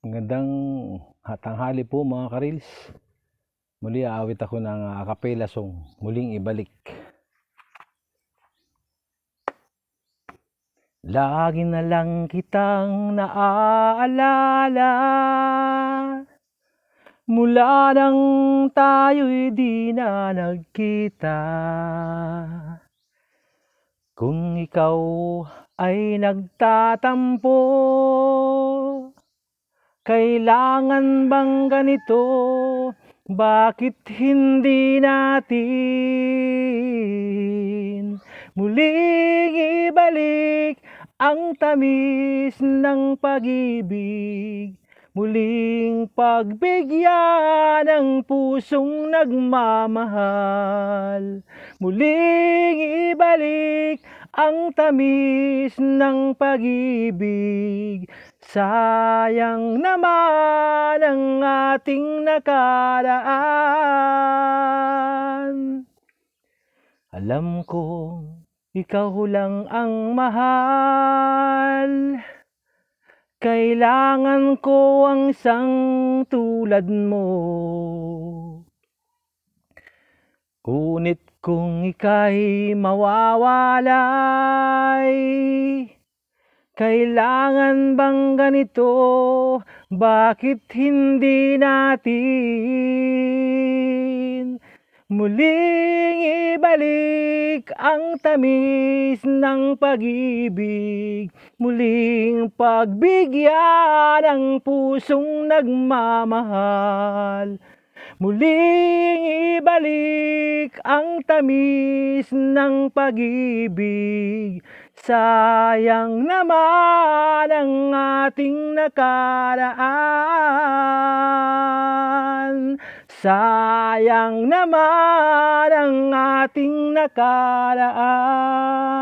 Magandang tanghali po mga karils. Muli aawit ako ng a cappella song, Muling Ibalik. Lagi na lang kitang naaalala mula nang tayo'y di na nagkita. Kung ikaw ay nagtatampo, kailangan bang ganito? Bakit hindi natin muling ibalik ang tamis ng pag-ibig? Muling pagbigyan ng pusong nagmamahal. Muling ibalik ang tamis ng pag-ibig. Sayang naman ang ating nakaraan. Alam kong ikaw lang ang mahal. Kailangan ko ang isang tulad mo. Ngunit kung ika'y mawawalay, kailangan bang ganito? Bakit hindi natin muling ibalik ang tamis ng pag-ibig? Muling pagbigyan ang pusong nagmamahal. Muling ibalik ang tamis ng pag-ibig. Sayang naman ang ating nakaraan. Sayang naman ang ating nakaraan.